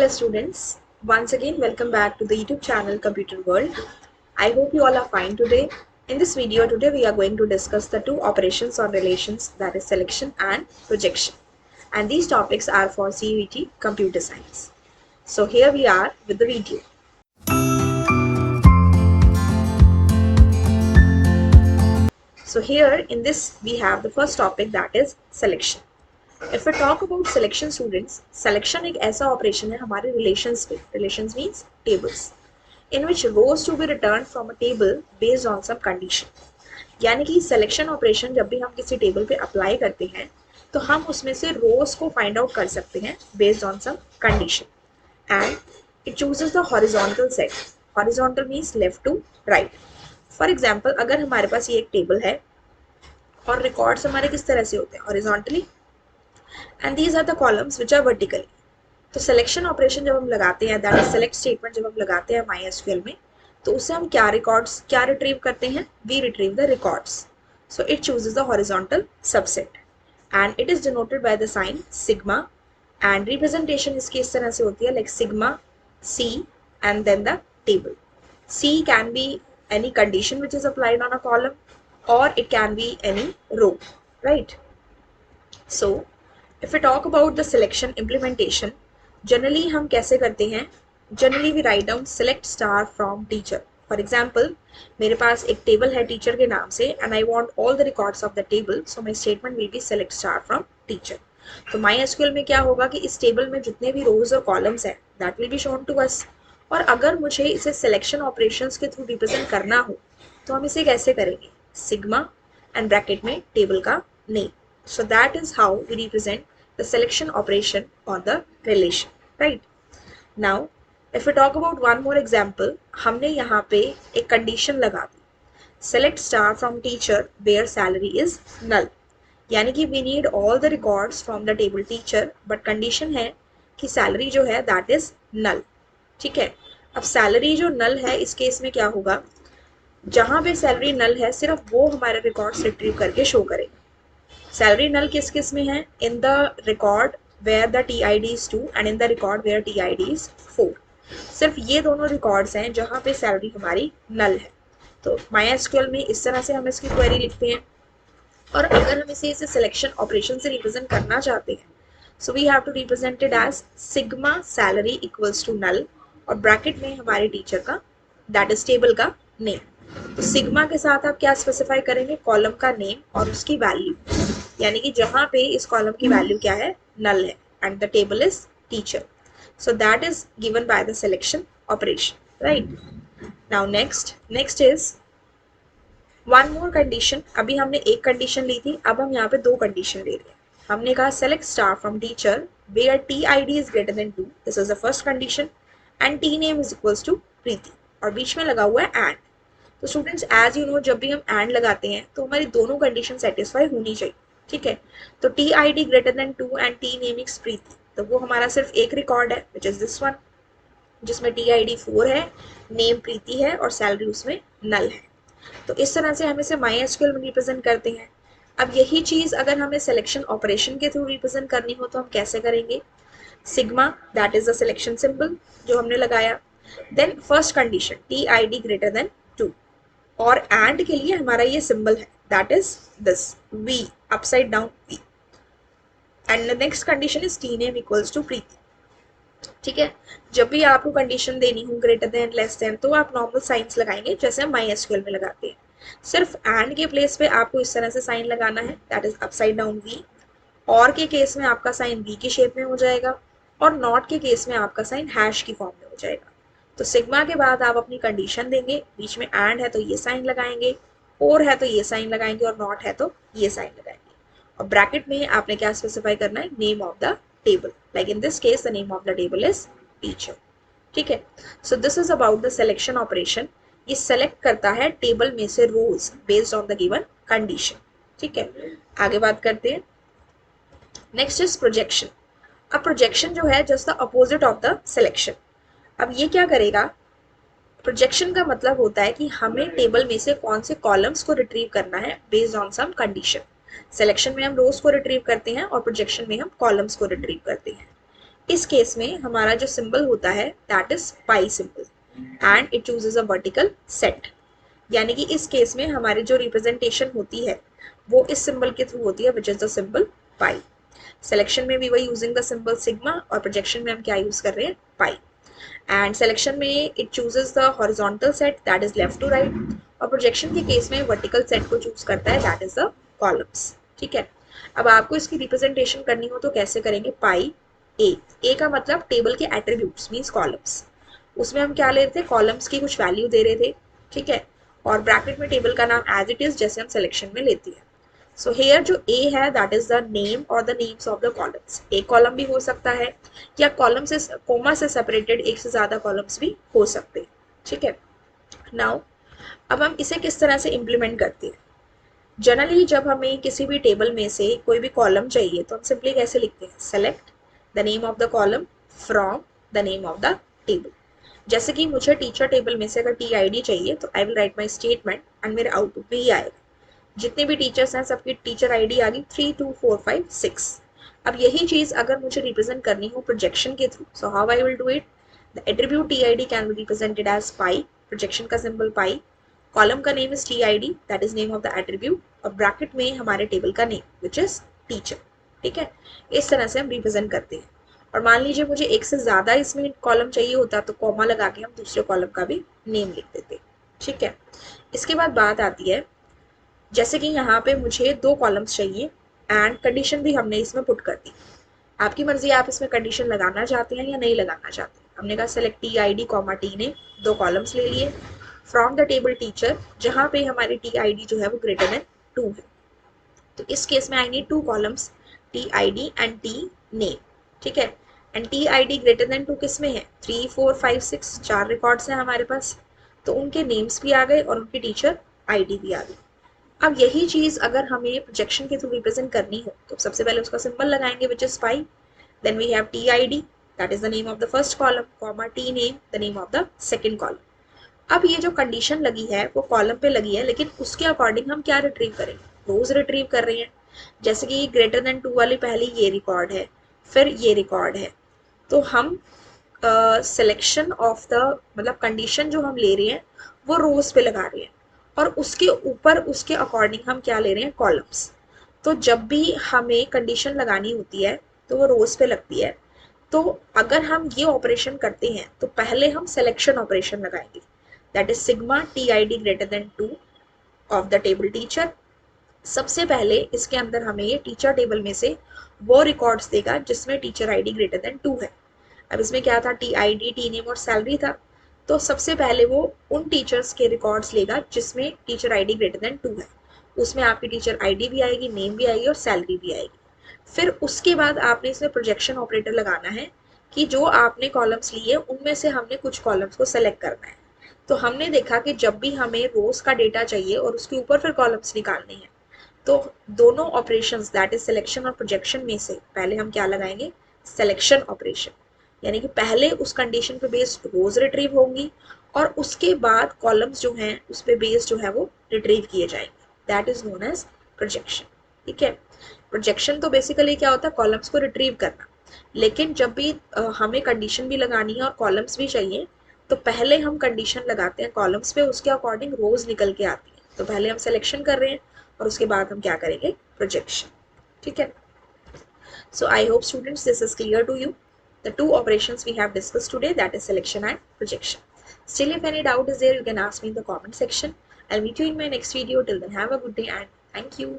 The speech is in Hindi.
Hello students, once again welcome back to the YouTube channel Computer World. I hope you all are fine today. In this video today we are going to discuss the two operations or relations, that is selection and projection. And these topics are for CUET Computer Science. So here we are with the video. So here in this we have the first topic, that is selection. If we talk about selection students, selection एक ऐसा ऑपरेशन है हमारे relations पे. Relations means tables, in which rows to be returned from a table based on some condition. यानी कि selection ऑपरेशन जब भी हम किसी टेबल पे अप्लाई करते हैं तो हम उसमें से रोज को फाइंड आउट कर सकते हैं based on some condition, and it chooses the horizontal set. Horizontal means left to right. For example, अगर हमारे पास ये एक टेबल है और रिकॉर्ड्स हमारे किस तरह से होते हैं, horizontally, and these are the columns which are vertically. तो सिलेक्शन ऑपरेशन जब हम लगाते हैं, दैट इज सेलेक्ट स्टेटमेंट जब हम लगाते हैं MySQL में, तो उससे हम क्या रिट्रीव करते हैं, we retrieve the records. So it chooses the horizontal subset and it is denoted by the sign sigma, and representation इसकी इस तरह से होती है like sigma C and then the table. C can be any condition which is applied on a column, or it can be any row, right? So if we talk about the selection implementation, generally हम कैसे करते हैं, generally we write down select star from teacher. For example, मेरे पास एक टेबल है टीचर के नाम से and I want all the records of the table, so my statement will be select star from teacher. तो MySQL में क्या होगा कि इस टेबल में जितने भी रोज और कॉलम्स हैं that will be shown to us. और अगर मुझे इसे सिलेक्शन ऑपरेशंस के थ्रू रिप्रेजेंट करना हो तो हम इसे कैसे करेंगे, सिग्मा एंड ब्रैकेट में टेबल का name. So that is how we represent the selection operation on the relation, right. Now if you talk about one more example, हमने यहाँ पे एक कंडीशन लगा दी, select star from teacher where salary is null. यानी कि we need all the records from the table teacher, but condition है कि सैलरी जो है दैट इज नल. ठीक है. अब सैलरी जो नल है इस केस में क्या होगा, जहां पे सैलरी नल है सिर्फ वो हमारे रिकॉर्ड्स रिट्रीव करके शो करेगा. सैलरी नल किस किस में है, in the record where the TID is 2 and in the record where TID is 4. सिर्फ ये दोनों रिकॉर्ड्स हैं जहां पे सैलरी हमारी नल है. तो MySQL में इस तरह से हम इसकी क्वेरी लिखते हैं. और अगर हम इसे सिलेक्शन ऑपरेशन से रिप्रेजेंट करना चाहते हैं, so we have to represent it as sigma salary equals to null, और ब्रैकेट में हमारे टीचर का दैट इज टेबल का नेम. तो सिग्मा के साथ आप क्या स्पेसिफाई करेंगे, कॉलम का नेम और उसकी वैल्यू, यानी कि जहां पे इस कॉलम की वैल्यू क्या है, नल है, and the table is teacher. So that is given by the selection operation, right. Now next is one more condition. अभी हमने एक कंडीशन ली थी, अब हम यहाँ पे दो कंडीशन ले रहे हैं. हमने कहा select star from teacher where TID is greater than 2, this is the first condition, and T name is equals to Preeti, और बीच में लगा हुआ है एंड. तो स्टूडेंट्स एज यू नो, जब भी हम एंड लगाते हैं तो हमारी दोनों कंडीशन सेटिस्फाई होनी चाहिए. ठीक है. तो TID greater than 2 and T name is Preeti, तो वो हमारा सिर्फ एक रिकॉर्ड है विच इज दिस वन, जिसमें TID 4 है, नेम प्रीति है और सैलरी उसमें नल है. तो इस तरह से हम इसे MySQL में रिप्रेजेंट करते हैं. अब यही चीज अगर हमें सिलेक्शन ऑपरेशन के थ्रू रिप्रेजेंट करनी हो तो हम कैसे करेंगे, sigma that is the selection symbol जो हमने लगाया, then first condition TID greater than 2, और एंड के लिए हमारा ये सिंबल है that is this V upside down V, and the next condition is T name equals to Preeti. ठीक है. जब भी आपको कंडीशन देनी हो ग्रेटर देन लेस देन, तो आप नॉर्मल साइंस लगाएंगे जैसे हम MySQL में लगाते हैं. सिर्फ एंड के प्लेस पे आपको इस तरह से साइन लगाना है that is upside down V, और के केस में आपका साइन V की शेप में हो जाएगा, और नॉट के केस में आपका साइन हैश की फॉर्म में हो जाएगा. तो सिग्मा के बाद आप अपनी कंडीशन देंगे, बीच में एंड है तो ये साइन लगाएंगे, और है तो ये साइन लगाएंगे, और नॉट है तो ये साइन लगाएंगे, और ब्रैकेट में आपने क्या स्पेसिफाई करना है, name of the table, like in this case the name of the table is teacher. ठीक है. So this is about the selection operation. ये सेलेक्ट करता है टेबल में से rows based on the given condition. ठीक है. आगे बात करते हैं. Next is projection. अब प्रोजेक्शन जो है just the opposite of the selection. अब ये क्या करेगा, प्रोजेक्शन का मतलब होता है कि हमें टेबल में से कौन से कॉलम्स को रिट्रीव करना है based on some condition. Selection में हम रोज को रिट्रीव करते हैं और प्रोजेक्शन में हम कॉलम्स को रिट्रीव करते हैं. इस केस में हमारा जो सिंबल होता है that is pi symbol and it chooses a vertical set. यानी कि इस केस में हमारी जो रिप्रेजेंटेशन होती है वो इस सिंबल के थ्रू होती है which is the symbol pi. Selection में भी वही यूजिंग द सिंबल सिग्मा और प्रोजेक्शन में हम क्या यूज कर रहे हैं पाई। एंड सिलेक्शन में it chooses the horizontal set that is left to right और प्रोजेक्शन के केस में वर्टिकल सेट को चूज करता है दैट इज द कॉलम्स। ठीक है, अब आपको इसकी रिप्रेजेंटेशन करनी हो तो कैसे करेंगे, पाई ए का मतलब टेबल के एट्रीब्यूट्स मींस कॉलम्स। उसमें हम क्या ले रहे थे, कॉलम्स की कुछ वैल्यू दे रहे थे। ठीक है, और ब्रैकेट में टेबल का नाम एज इट इज जैसे हम सिलेक्शन में लेते हैं। सो हेयर जो ए है दैट इज द नेम और the names of the columns. एक कॉलम भी हो सकता है या कॉलम से कोमा से सेपरेटेड एक से ज्यादा कॉलम्स भी हो सकते हैं। ठीक है, नाउ अब हम इसे किस तरह से इम्प्लीमेंट करते हैं। जनरली जब हमें किसी भी टेबल में से कोई भी कॉलम चाहिए तो हम सिंपली कैसे लिखते हैं, select the name of the column from the name of the table. जैसे कि मुझे टीचर टेबल में से अगर टी आई डी चाहिए तो I will write my statement and मेरे आउटपुट में ही आएगा। जितने भी टीचर्स हैं सबकी टीचर आईडी आ गई 3 2 4 5 6। अब यही चीज अगर मुझे रिप्रेजेंट करनी हो प्रोजेक्शन के through, so how I will do it, the attribute T I D can be represented as pi, projection का सिंबल पाई, कॉलम का name is T I D that is name of the attribute और ब्रैकेट में हमारे टेबल का नेम विच इज टीचर। ठीक है, इस तरह से हम रिप्रेजेंट करते हैं। और मान लीजिए मुझे एक से ज्यादा इसमें कॉलम चाहिए होता तो कॉमा लगा के हम दूसरे कॉलम का भी नेम लिख देते। ठीक है, इसके बाद बात आती है जैसे कि यहाँ पे मुझे 2 कॉलम्स चाहिए एंड कंडीशन भी हमने इसमें पुट कर दी। आपकी मर्जी आप इसमें कंडीशन लगाना चाहते हैं या नहीं लगाना चाहते। हमने कहा select T I D comma T ने 2 कॉलम्स ले लिए फ्रॉम द टेबल टीचर जहाँ पे हमारी टी आई डी जो है वो ग्रेटर देन 2 है। तो इस केस में I need 2 columns T I D and T name. ठीक है, and T I D greater than 2 किस में है, 3 4 5 6 4 रिकॉर्ड्स हैं हमारे पास। तो उनके नेम्स भी आ गए और उनकी टीचर आई डी भी आ गई। अब यही चीज अगर हमें प्रोजेक्शन के थ्रू रिप्रेजेंट करनी हो तो सबसे पहले उसका सिंबल लगाएंगे which is pi, then we have T I D that is the name of the first column comma T name the name of the second column. अब ये जो कंडीशन लगी है वो कॉलम पे लगी है लेकिन उसके अकॉर्डिंग हम क्या रिट्रीव करेंगे, रोज रिट्रीव कर रहे हैं। जैसे कि ग्रेटर देन 2 वाली पहली ये रिकॉर्ड है फिर ये रिकॉर्ड है, तो हम सिलेक्शन ऑफ द मतलब कंडीशन जो हम ले रहे हैं वो रोज पे लगा रहे हैं और उसके ऊपर उसके अकॉर्डिंग हम क्या ले रहे हैं, कॉलम्स। तो जब भी हमें कंडीशन लगानी होती है तो वो रोज पे लगती है। तो अगर हम ये ऑपरेशन करते हैं तो पहले हम सिलेक्शन ऑपरेशन लगाएंगे that is sigma T I D greater than 2 of the table teacher. सबसे पहले इसके अंदर हमें ये टीचर टेबल में से वो रिकॉर्ड्स देगा जिसमें teacher I D greater than 2 है। अब इसमें क्या था, T I D T name और सैलरी था। तो सबसे पहले वो उन टीचर्स के रिकॉर्ड्स लेगा जिसमें टीचर आईडी ग्रेटर देन 2 है। उसमें आपकी टीचर आईडी भी आएगी, नेम भी आएगी और सैलरी भी आएगी। फिर उसके बाद आपने इसमें प्रोजेक्शन ऑपरेटर लगाना है कि जो आपने कॉलम्स लिए उनमें से हमने कुछ कॉलम्स को सेलेक्ट करना है। तो हमने देखा कि जब भी हमें रोज का डेटा चाहिए और उसके ऊपर फिर कॉलम्स निकालने हैं तो दोनों ऑपरेशंस दैट इज सिलेक्शन और प्रोजेक्शन में से पहले हम क्या लगाएंगे, सिलेक्शन ऑपरेशन। यानी कि पहले उस कंडीशन पे बेस्ड रोज रिट्रीव होंगी और उसके बाद कॉलम्स जो हैं उस पे बेस्ड जो है वो रिट्रीव किए जाएंगे, that is known as projection. ठीक है, प्रोजेक्शन तो बेसिकली क्या होता है, कॉलम्स को रिट्रीव करना। लेकिन जब भी हमें कंडीशन भी लगानी है और कॉलम्स भी चाहिए तो पहले हम कंडीशन लगाते हैं कॉलम्स पे, उसके अकॉर्डिंग रोज निकल के आती है। तो पहले हम सिलेक्शन कर रहे हैं और उसके बाद हम क्या करेंगे, प्रोजेक्शन। ठीक है, so I hope students this is clear to you, the 2 operations we have discussed today, that is selection and projection. Still if any doubt is there you can ask me in the comment section. I'll meet you in my next video. Till then have a good day and thank you.